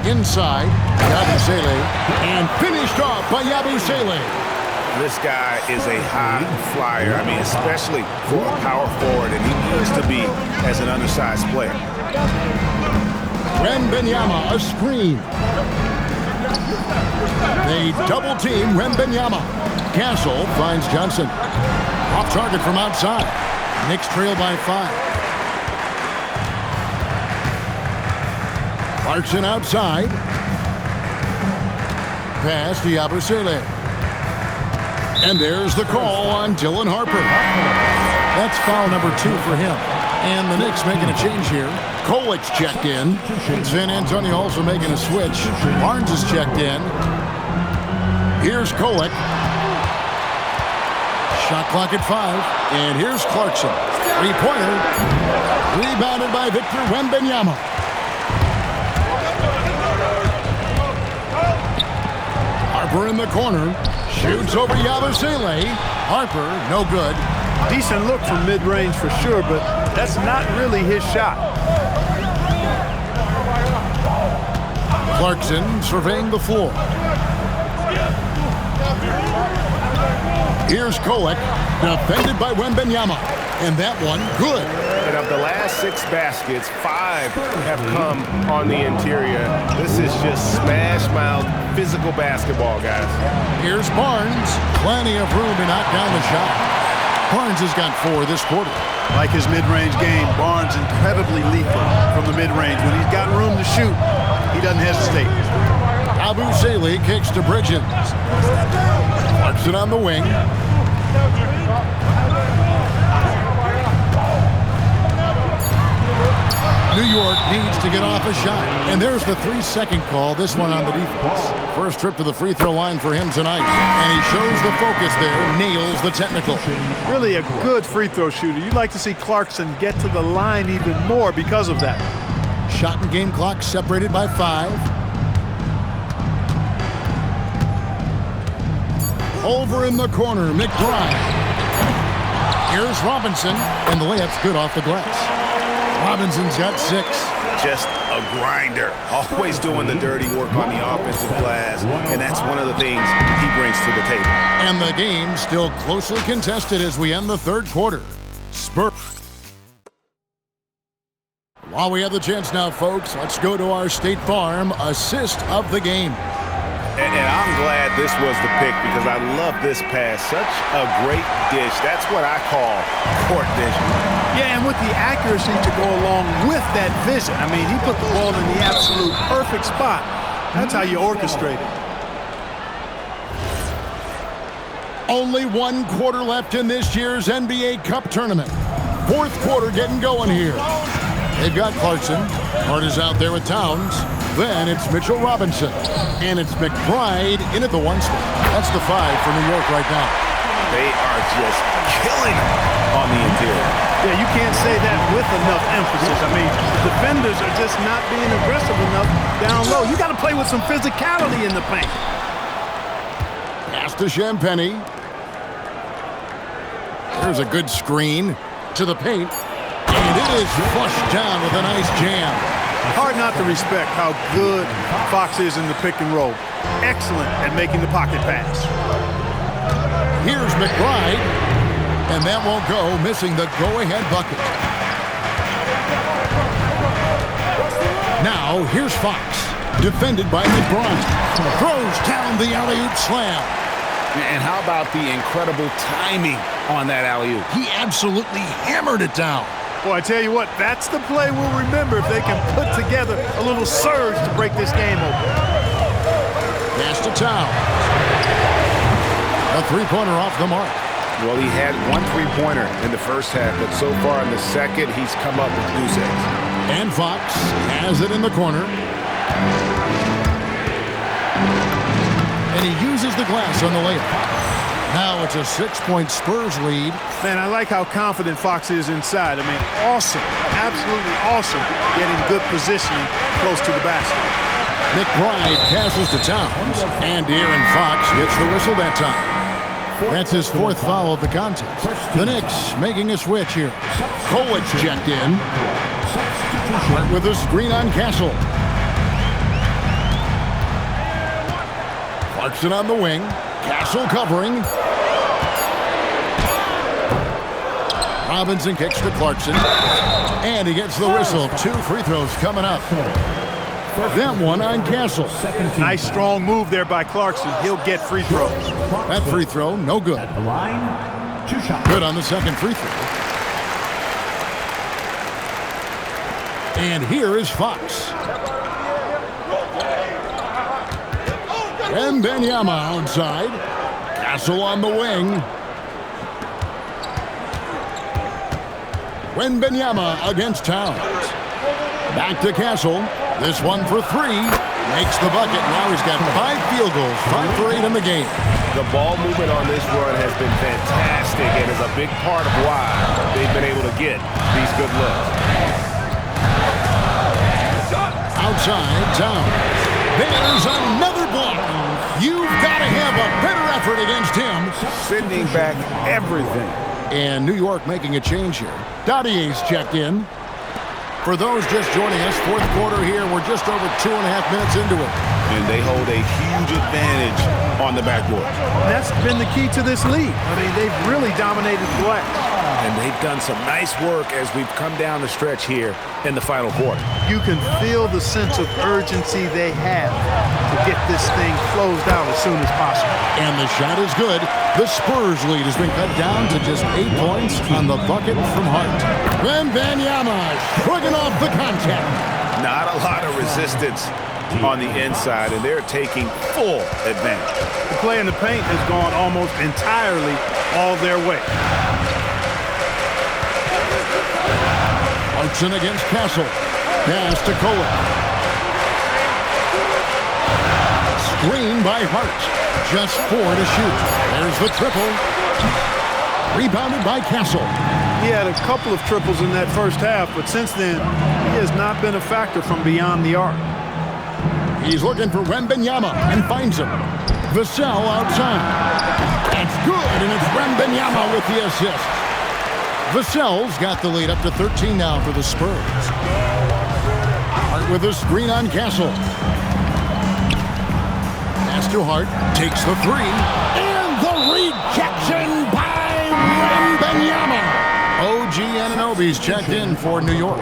Inside, Yabusele, and finished off by Yabusele. This guy is a high flyer. I mean, especially for a power forward, and he needs to be as an undersized player. Wembanyama, a screen. They double team Wembanyama. Castle finds Johnson. Off target from outside. Knicks trail by 5. Clarkson outside. Pass to Yabusele. And there's the call on Dylan Harper. That's foul number 2 for him. And the Knicks making a change here. Kolic's checked in. San Antonio also making a switch. Barnes is checked in. Here's Kolic. Shot clock at 5. And here's Clarkson. Three-pointer. Rebounded by Victor Wembanyama. Harper in the corner. Shoots over Yabusele. Harper, no good. Decent look from mid-range for sure, but that's not really his shot. Clarkson surveying the floor. Here's Kolic, defended by Wembanyama. And that one, good. And of the last 6 baskets, 5 have come on the interior. This is just smash-mouth physical basketball, guys. Here's Barnes. Plenty of room to knock down the shot. Barnes has got 4 this quarter. Like his mid-range game, Barnes incredibly lethal from the mid-range. When he's got room to shoot, he doesn't hesitate. Yabusele kicks to Bridges. Clarkson on the wing. New York needs to get off a shot. And there's the 3-second call, this one on the defense. First trip to the free throw line for him tonight. And he shows the focus there, nails the technical. Really a good free throw shooter. You'd like to see Clarkson get to the line even more because of that. Shot and game clock separated by 5. Over in the corner, McBride. Here's Robinson, and the layup's good off the glass. Robinson's got 6. Just a grinder. Always doing the dirty work on the offensive glass, and that's one of the things he brings to the table. And the game still closely contested as we end the 3rd quarter. Spurs. While we have the chance now, folks, let's go to our State Farm assist of the game. And I'm glad this was the pick because I love this pass. Such a great dish. That's what I call court vision. Yeah, and with the accuracy to go along with that vision. I mean, he put the ball in the absolute perfect spot. That's how you orchestrate it. Only 1 quarter left in this year's NBA Cup tournament. 4th quarter getting going here. They've got Clarkson. Hart is out there with Towns. Then it's Mitchell Robinson. And it's McBride in at the 1 spot. That's the 5 for New York right now. They are just killing them on the interior. Yeah, you can't say that with enough emphasis. I mean, defenders are just not being aggressive enough down low. You got to play with some physicality in the paint. Pass to Champagnie. There's a good screen to the paint. And it is flushed down with a nice jam. Hard not to respect how good Fox is in the pick and roll. Excellent at making the pocket pass. Here's McBride. And that won't go, missing the go-ahead bucket. Now, here's Fox. Defended by McBride. Throws down the alley-oop slam. And how about the incredible timing on that alley-oop? He absolutely hammered it down. Boy, I tell you what, that's the play we'll remember if they can put together a little surge to break this game open. Pass to Towns. A three-pointer off the mark. Well, he had one three-pointer in the first half, but so far in the second, he's come up with goose eggs. And Fox has it in the corner. And he uses the glass on the layup. Now it's a 6-point Spurs lead. Man, I like how confident Fox is inside. I mean, awesome, absolutely awesome, getting good positioning close to the basket. McBride passes to Towns, and De'Aaron Fox gets the whistle that time. That's his fourth foul of the contest. The Knicks making a switch here. Kolich checked in. With a screen on Castle. Clarkson on the wing. Castle covering. Robinson kicks to Clarkson. And he gets the whistle. 2 free throws coming up. That one on Castle. Nice strong move there by Clarkson. He'll get free throws. That free throw, no good. Good on the second free throw. And here is Fox. Wembanyama outside. Castle on the wing. Wembanyama against Towns. Back to Castle. This one for 3. Makes the bucket. Now he's got 5 field goals. 5 for 8 in the game. The ball movement on this run has been fantastic and is a big part of why they've been able to get these good looks. Outside, Towns. There's another block. You've got to have a better effort against him. Sending back everything. And New York making a change here. Dottier's checked in. For those just joining us, fourth quarter here. We're just over 2.5 minutes into it. And they hold a huge advantage on the backboard. That's been the key to this league. I mean, they've really dominated the glass. And they've done some nice work as we've come down the stretch here in the final quarter. You can feel the sense of urgency they have to get this thing closed out as soon as possible. And the shot is good. The Spurs lead has been cut down to just 8 points on the bucket from Hart. Wembanyama shrugging off the contact. Not a lot of resistance on the inside, and they're taking full advantage. The play in the paint has gone almost entirely all their way. Clarkson against Castle. Pass to Kolich. Screen by Hart. Just 4 to shoot. There's the triple. Rebounded by Castle. He had a couple of triples in that first half, but since then, he has not been a factor from beyond the arc. He's looking for Wembanyama and finds him. Vassell outside. That's good, and it's Wembanyama with the assist. Vassell's got the lead up to 13 now for the Spurs. Hart with a screen on Castle. Pass to Hart. Takes the 3. And the rejection by Wembanyama. OG Anunoby's checked in for New York.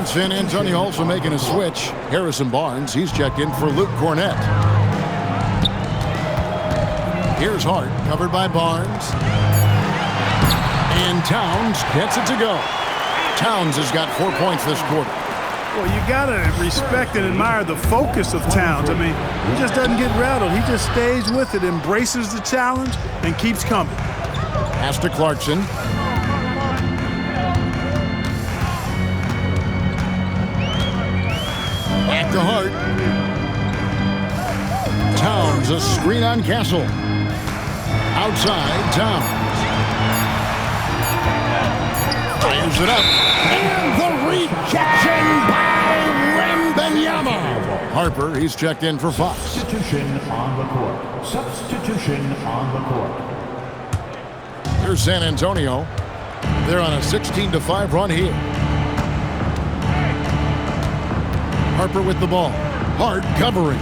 San Antonio also making a switch. Harrison Barnes, he's checked in for Luke Cornett. Here's Hart, covered by Barnes. And Towns gets it to go. Towns has got 4 points this quarter. Well, you got to respect and admire the focus of Towns. I mean, he just doesn't get rattled. He just stays with it, embraces the challenge, and keeps coming. Pass to Clarkson. Back to Hart. Towns, a screen on Castle. Outside, Towns. Fires it up. And the rejection by Wembanyama. Harper, he's checked in for Fox. Substitution on the court. Substitution on the court. Here's San Antonio. They're on a 16-5 run here. Harper with the ball. Hart covering.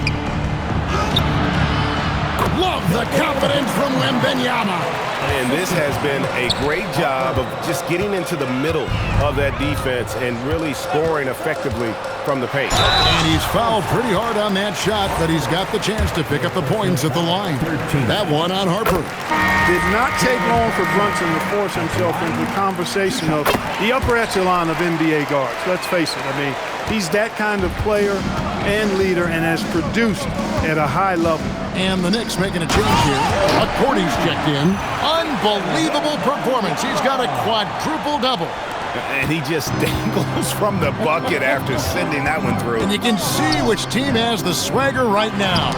Love the confidence from Wembanyama. And this has been a great job of just getting into the middle of that defense and really scoring effectively from the paint. And he's fouled pretty hard on that shot, but he's got the chance to pick up the points at the line. That one on Harper. Did not take long for Brunson to force himself into the conversation of the upper echelon of NBA guards. Let's face it. I mean, he's that kind of player and leader and has produced at a high level. And the Knicks making a change here. McCourty's checked in. Unbelievable performance. He's got a quadruple-double. And he just dangles from the bucket after sending that one through. And you can see which team has the swagger right now.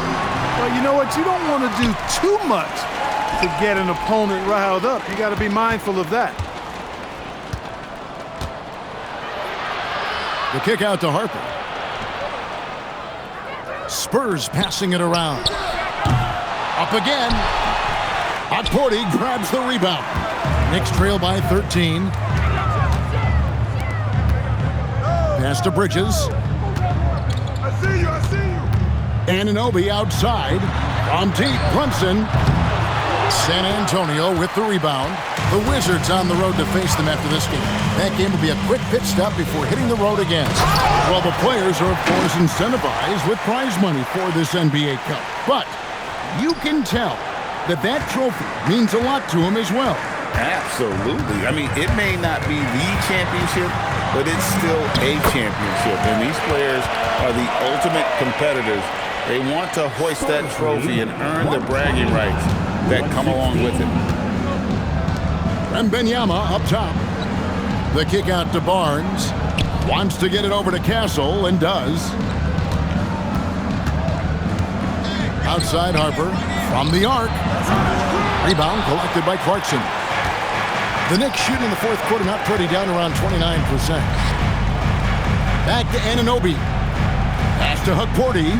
Well, you know what? You don't want to do too much to get an opponent riled up. You got to be mindful of that. The kick out to Harper. Spurs passing it around. Up again. Hotporty grabs the rebound. Knicks trail by 13. Pass to Bridges. I see you. Anunoby outside. From deep, Brunson. San Antonio with the rebound. The Wizards on the road to face them after this game. That game will be a quick pit stop before hitting the road again. Well, the players are, of course, incentivized with prize money for this NBA Cup. But you can tell that that trophy means a lot to them as well. Absolutely. I mean, it may not be the championship, but it's still a championship. And these players are the ultimate competitors. They want to hoist that trophy and earn the bragging rights that come along with it. Wembanyama up top. The kick out to Barnes. Wants to get it over to Castle and does. Outside Harper from the arc. Rebound collected by Clarkson. The Knicks shooting in the fourth quarter not pretty, down around 29%. Back to Anunoby. Pass to Hotporty.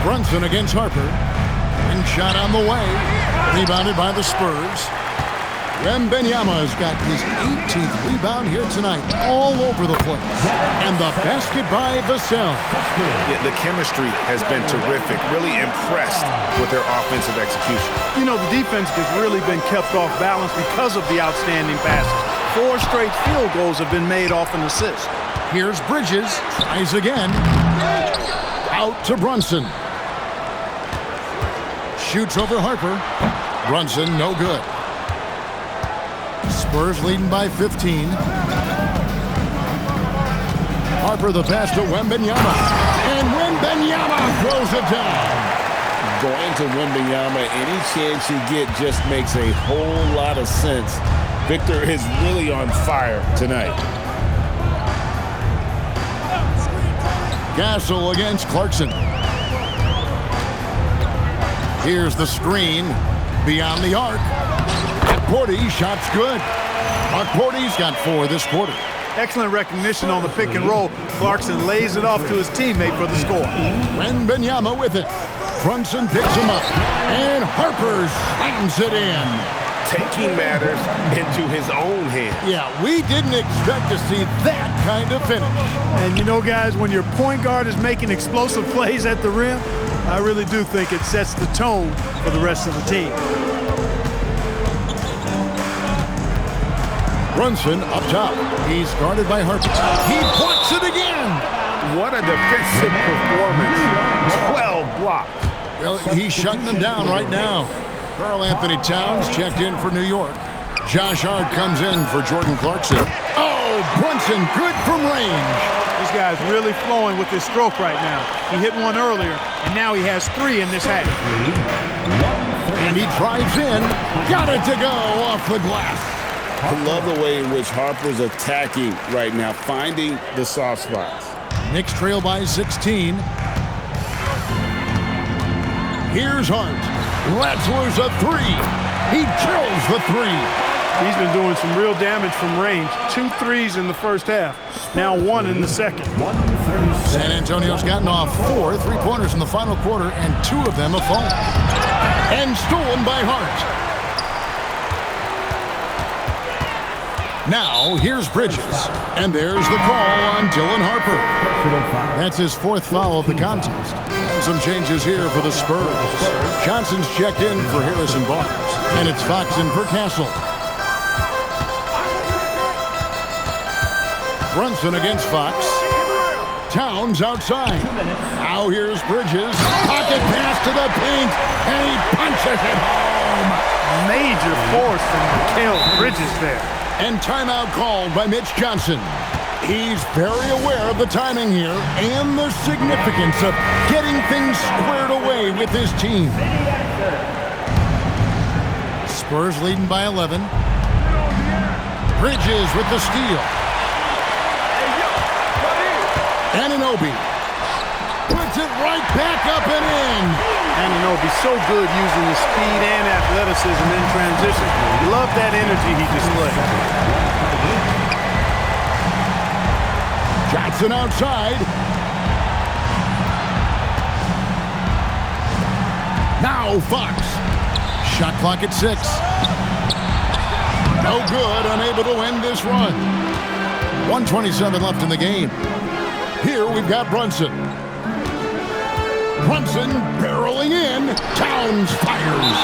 Brunson against Harper. And shot on the way. Rebounded by the Spurs. Wembanyama has got his 18th rebound here tonight, all over the place. And the basket by Vassell. Yeah, the chemistry has been terrific. Really impressed with their offensive execution. You know, the defense has really been kept off balance because of the outstanding passes. 4 straight field goals have been made off an assist. Here's Bridges. Tries again. Out to Brunson. Shoots over Harper. Brunson, no good. Spurs leading by 15. Harper the pass to Wembanyama. And Wembanyama throws it down. Going to Wembanyama, any chance you get just makes a whole lot of sense. Victor is really on fire tonight. Castle against Clarkson. Here's the screen. Beyond the arc. Hotporty, shot's good. Hotporty's got 4 this quarter. Excellent recognition on the pick and roll. Clarkson lays it off to his teammate for the score. Wembanyama with it. Brunson picks him up. And Harper slams it in. Taking matters into his own hands. Yeah, we didn't expect to see that kind of finish. And you know, guys, when your point guard is making explosive plays at the rim, I really do think it sets the tone for the rest of the team. Brunson up top. He's guarded by Harper. He blocks it again. What a defensive performance. 12 blocks. Well, he's shutting them down right now. Karl Anthony Towns checked in for New York. Josh Hart comes in for Jordan Clarkson. Oh, Brunson good from range. This guy's really flowing with his stroke right now. He hit one earlier, and now he has 3 in this half. And he drives in. Got it to go off the glass. I love the way in which Harper's attacking right now, finding the soft spots. Knicks trail by 16. Here's Hart. Rattler's a 3. He drills the 3. He's been doing some real damage from range. 2 threes in the first half. Now 1 in the second. San Antonio's gotten off 4 3-pointers in the final quarter, and 2 of them have fallen. And stolen by Hart. Now, here's Bridges. And there's the call on Dylan Harper. That's his 4th foul of the contest. And some changes here for the Spurs. Johnson's checked in for Harrison Barnes. And it's Fox in for Castle. Brunson against Fox. Towns outside. Now here's Bridges. Pocket pass to the paint. And he punches it home. Major force from Mikal Bridges there. And timeout called by Mitch Johnson. He's very aware of the timing here and the significance of getting things squared away with his team. Spurs leading by 11. Bridges with the steal. Anunoby puts it right back up and in. Anunoby so good using his speed and athleticism in transition. Love that energy he displayed. Johnson outside. Now Fox. Shot clock at 6. No good, unable to end this run. 1:27 left in the game. Here we've got Brunson. Brunson barreling in. Towns fires.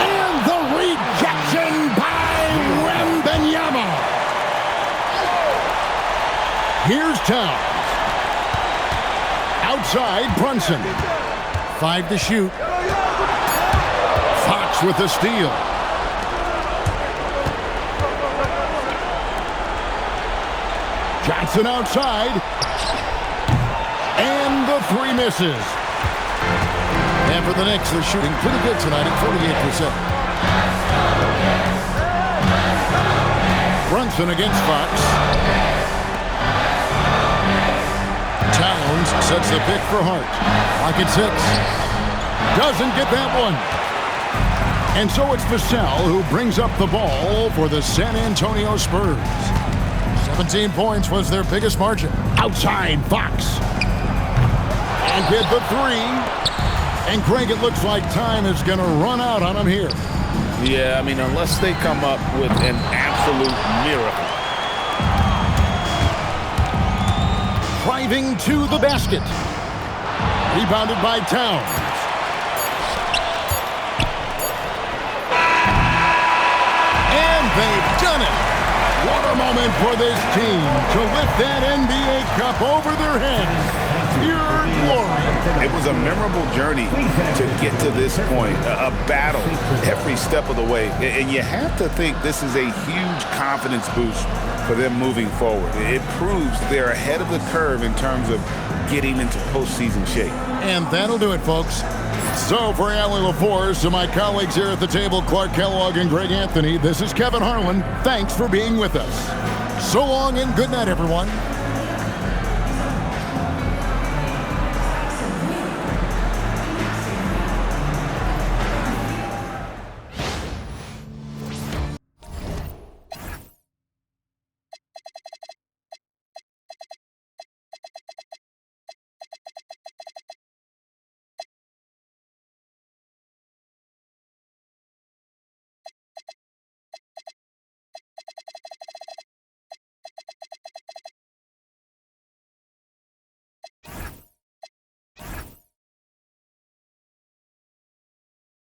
And the rejection by Wembanyama. Here's Towns. Outside, Brunson. 5 to shoot. Fox with the steal. Johnson outside. And the 3 misses. And for the Knicks, they're shooting pretty good tonight at 48%. Brunson against Fox. Towns sets the pick for Hart. Clock at 6. Doesn't get that one. And so it's Vassell who brings up the ball for the San Antonio Spurs. 17 points was their biggest margin. Outside, Fox. And get the 3. And Greg, it looks like time is going to run out on him here. Yeah, I mean, unless they come up with an absolute miracle. Driving to the basket. Rebounded by Towns. And they've done it. What a moment for this team to lift that NBA Cup over their heads. Pure glory. It was a memorable journey to get to this point, a battle every step of the way. And you have to think this is a huge confidence boost for them moving forward. It proves they're ahead of the curve in terms of getting into postseason shape. And that'll do it, folks. So for Allie LaForce and my colleagues here at the table, Clark Kellogg and Greg Anthony, this is Kevin Harlan. Thanks for being with us. So long and good night, everyone.